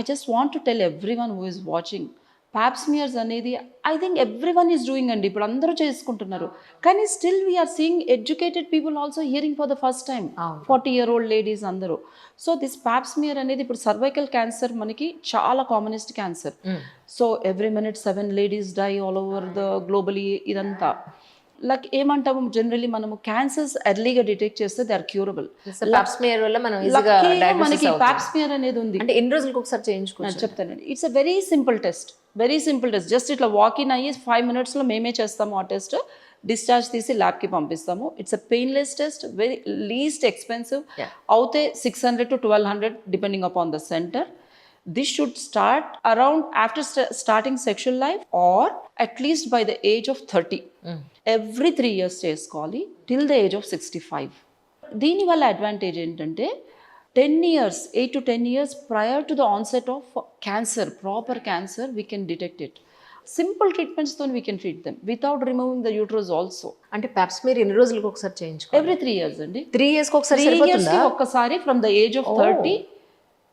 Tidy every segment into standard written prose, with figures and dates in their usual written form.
I just want to tell everyone who is watching, pap smears అనేది I think every one is doing అండి, ఇప్పుడు అందరూ చేసుకుంటున్నారు. కానీ still we are seeing educated people also hearing for the first time, 40-year-old ladies అందరూ. So this pap smear అనేది ఇప్పుడు cervical cancer మనకి చాలా commonest cancer. So every minute 7 ladies die all over the globally. ఇదంతా లైక్ ఏమంటాము generally మనము cancers ఎర్లీగా detect చేస్తే దే ఆర్ క్యూరబుల్. మనకి ప్యాప్ స్మియర్ అనేది ఉంది. అంటే ఎన్ని రోజులకు ఒకసారి చేయించుకోవచ్చు చెప్తానండి. It's a very simple test, very simple test. Just ఇట్లా వాకిన్ అయ్యి 5 minutesలో మేమే చేస్తాము ఆ టెస్ట్. డిశ్చార్జ్ తీసి ల్యాబ్కి పంపిస్తాము. It's a painless test, very least expensive. అవుతే 600 to 1200 depending upon the centre. This should start around after starting sexual life or at least by the age of 30. Every 3 years చేసుకోవాలి till the age of 65. దీనివల్ల advantage ఏంటంటే 10 years, 8 to 10 years prior to the onset of cancer, proper cancer, we can detect it. Simple treatments తో we can treat them without removing the uterus also. అంటే Pap smear ఎన్ని రోజులకు ఒకసారి చేయించుకోవాలి? Every 3 years అండి. 3 yearsకి ఒకసారి 3 yearsకి ఒక్కసారి from the age of 30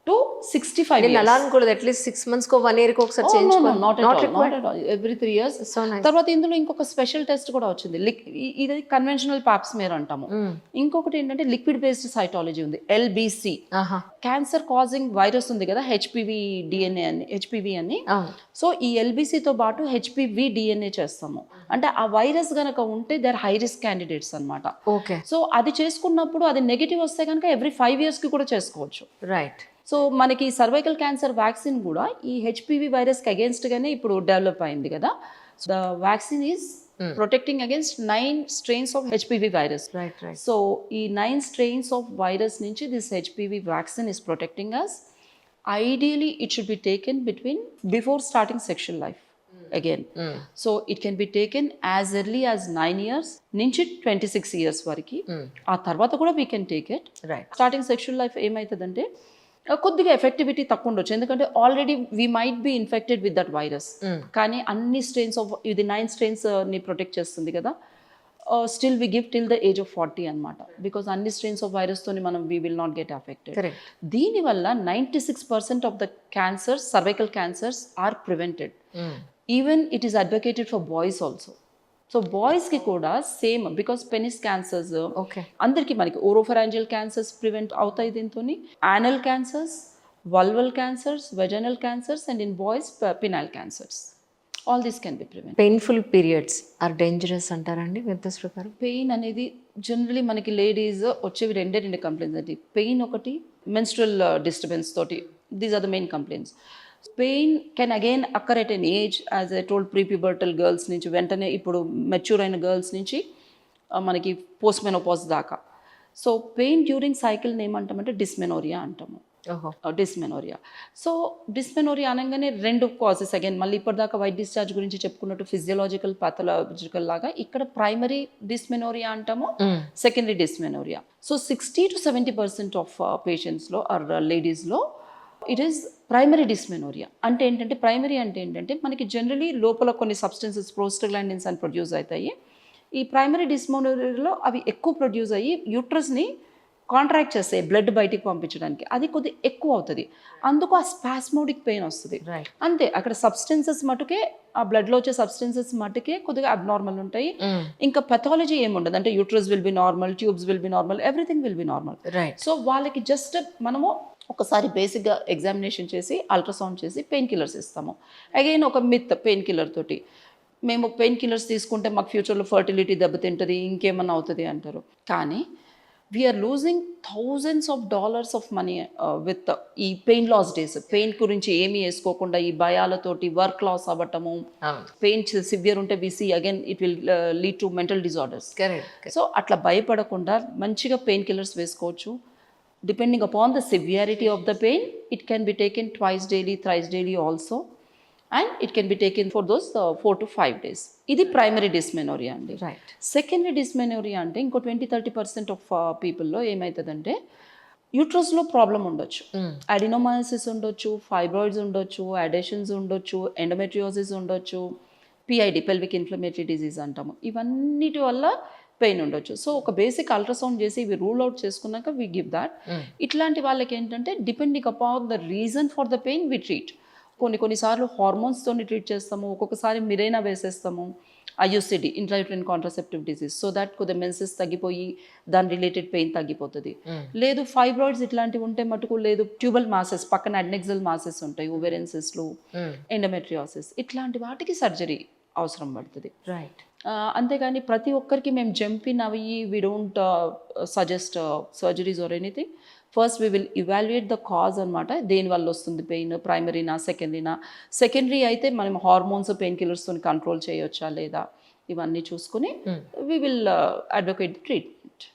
to 65 years. అలా అనుకోలేదు, అట్లీస్ట్ 6 monthsకో 1 yearకో ఒకసారి చేయించుకోవాలి. Not at all. Every 3 years. తర్వాత ఇందులో ఇంకొక స్పెషల్ టెస్ట్ కూడా వచ్చింది. ఇది కన్వెన్షనల్ ప్యాప్ స్మియర్ అంటాము. ఇంకొకటి ఏంటంటే లిక్విడ్ బేస్డ్ సైటాలజీ ఉంది, LBC. క్యాన్సర్ కాజింగ్ వైరస్ ఉంది కదా, హెచ్పివి అని. సో ఈ LBCతో పాటు HPV DNA చేస్తాము. అంటే ఆ వైరస్ గనక ఉంటే they are high risk candidates అనమాట. సో అది చేసుకున్నప్పుడు అది నెగిటివ్ వస్తే కనుక ఎవ్రీ 5 yearsకి కూడా చేసుకోవచ్చు. రైట్. సో మనకి సర్వైకల్ క్యాన్సర్ వ్యాక్సిన్ కూడా ఈ HPV వైరస్కి అగేన్స్ట్గానే ఇప్పుడు డెవలప్ అయింది కదా. The vaccine is protecting against 9 strains of HPV virus. So ఈ 9 strains ఆఫ్ వైరస్ నుంచి this HPV vaccine is protecting us. Ideally it should be taken before starting sexual life again. So it can be taken as early as 9 years నుంచి 26 years వరకు. ఆ తర్వాత కూడా we can take it. Starting sexual life ఏమవుతుందంటే కొద్దిగా effectivity తక్కువ ఉండొచ్చు, ఎందుకంటే already we might be infected with that virus. కానీ అన్ని స్ట్రెయిన్స్ ఆఫ్ ఇది 9 strains ని ప్రొటెక్ట్ చేస్తుంది కదా. Still we give till the age of 40 అనమాట, బికాస్ అన్ని స్ట్రెయిన్స్ ఆఫ్ వైరస్తోని మనం we will not get affected. దీనివల్ల 96% of the cancers, cervical cancers are prevented. Even it is advocated for boys also. So బాయ్స్కి కూడా same, because penis cancers అందరికీ మనకి ఓరోఫరాంజియల్ cancers prevent అవుతాయి దీంతో, anal cancers, vulval cancers, vaginal cancers, and in boys penile cancers. All these can be prevent. Painful periods are dangerous అంటారండి with ప్రకారం? Pain అనేది generally మనకి లేడీస్ వచ్చేవి రెండు కంప్లైంట్స్ అండి. పెయిన్ ఒకటి, మెన్స్ట్రల్ డిస్టర్బెన్స్ తోటి, these are the main complaints. Pain can again occur at an age, as I told, prepubertal girls నుంచి వెంటనే ఇప్పుడు మెచ్యూర్ అయిన గర్ల్స్ నుంచి మనకి పోస్ట్ మెనోపాజ్ దాకా. సో పెయిన్ డ్యూరింగ్ సైకిల్ని ఏమంటామంటే డిస్మెనోరియా అంటాము. డిస్మెనోరియా. సో డిస్మెనోరియా అనగానే 2 causes అగైన్, మళ్ళీ ఇప్పటిదాకా వైట్ డిశ్చార్జ్ గురించి చెప్పుకున్నట్టు ఫిజియలాజికల్, పాథలాజికల్ లాగా ఇక్కడ ప్రైమరీ డిస్మెనోరియా అంటాము, secondary dysmenorrhoea. So 60 to 70% of పేషెంట్స్లో ఆర్ లేడీస్లో ఇట్ ఈస్ ప్రైమరీ డిస్మెనోరియా. అంటే ఏంటంటే ప్రైమరీ అంటే ఏంటంటే మనకి జనరలీ లోపల కొన్ని సబ్స్టెన్సెస్, ప్రోస్టాగ్లాండిన్స్ అని ప్రొడ్యూస్ అవుతాయి. ఈ ప్రైమరీ డిస్మెనోరియాలో అవి ఎక్కువ ప్రొడ్యూస్ అయ్యి యూట్రస్ని కాంట్రాక్ట్ చేస్తాయి బ్లడ్ బయటికి పంపించడానికి. అది కొద్దిగా ఎక్కువ అవుతుంది, అందుకు ఆ స్పాస్మోడిక్ పెయిన్ వస్తుంది. అంతే, అక్కడ సబ్స్టెన్సెస్ మటుకే, ఆ బ్లడ్లో వచ్చే సబ్స్టెన్సెస్ మటుకే కొద్దిగా అబ్నార్మల్ ఉంటాయి. ఇంకా పెథాలజీ ఏముండదు, అంటే uterus will be normal, tubes will be normal, everything will be normal. So వాళ్ళకి జస్ట్ మనము ఒకసారి బేసిక్గా ఎగ్జామినేషన్ చేసి, అల్ట్రాసౌండ్ చేసి పెయిన్ కిల్లర్స్ ఇస్తాము. అగైన్ ఒక మిత్ పెయిన్ కిల్లర్ తోటి, మేము పెయిన్ కిల్లర్స్ తీసుకుంటే మాకు ఫ్యూచర్లో ఫర్టిలిటీ దెబ్బతింటుంది, ఇంకేమన్నా అవుతుంది అంటారు. కానీ we are losing $1000s of money with ఈ పెయిన్ లాస్ డేస్. పెయిన్ గురించి ఏమీ వేసుకోకుండా ఈ భయాలతోటి వర్క్ లాస్ అవ్వటము, పెయిన్ సివియర్ ఉంటే విసి again it will lead to mental disorders. So అట్లా భయపడకుండా మంచిగా పెయిన్ కిల్లర్స్ వేసుకోవచ్చు. Depending upon the severity of the pain, it can be taken twice daily, thrice daily also, and it can be taken for those 4 to 5 days. ఇది primary dysmenorrhoea అండి. Secondary dysmenorrhoea అంటే ఇంకో 20-30% of పీపుల్లో ఏమవుతుందంటే యూట్రస్లో problem ఉండొచ్చు, adenomyosis ఉండొచ్చు, fibroids ఉండొచ్చు, adhesions ఉండొచ్చు, endometriosis ఉండొచ్చు, PID, పెల్విక్ ఇన్ఫ్లమేటరీ డిజీజ్ అంటాము. ఇవన్నిటి వల్ల పెయిన్ ఉండొచ్చు. సో ఒక బేసిక్ అల్ట్రాసౌండ్ చేసి ఇవి రూల్ అవుట్ చేసుకున్నాక వీ గివ్ దాట్. ఇట్లాంటి వాళ్ళకి ఏంటంటే depending upon the reason for the pain we treat. కొన్నిసార్లు హార్మోన్స్తోని ట్రీట్ చేస్తాము, ఒక్కొక్కసారి మిరైనా వేసేస్తాము, IUCD intrauterine contraceptive disease, so that కొద్దిగా మెన్సెస్ తగ్గిపోయి దాని రిలేటెడ్ పెయిన్ తగ్గిపోతుంది. లేదు ఫైబ్రాయిడ్స్ ఇట్లాంటివి ఉంటే మటుకు, లేదు ట్యూబల్ మాసెస్ పక్కన అడ్నెక్సల్ మాసెస్ ఉంటాయి, ఓవేరియన్ సిస్ట్లు, ఎండోమెట్రియాసిస్, ఇట్లాంటి వాటికి సర్జరీ అవసరం పడుతుంది. రైట్. అంతేగాని ప్రతి ఒక్కరికి మేము జంపిన్ అవి we don't suggest surgeries or anything. First we will evaluate the cause అనమాట, దేనివల్ల వస్తుంది పెయిన్, ప్రైమరీనా సెకండరీనా. సెకండరీ అయితే మనం హార్మోన్స్ పెయిన్ కిల్లర్స్తో కంట్రోల్ చేయొచ్చా లేదా, ఇవన్నీ చూసుకుని we will advocate the treatment.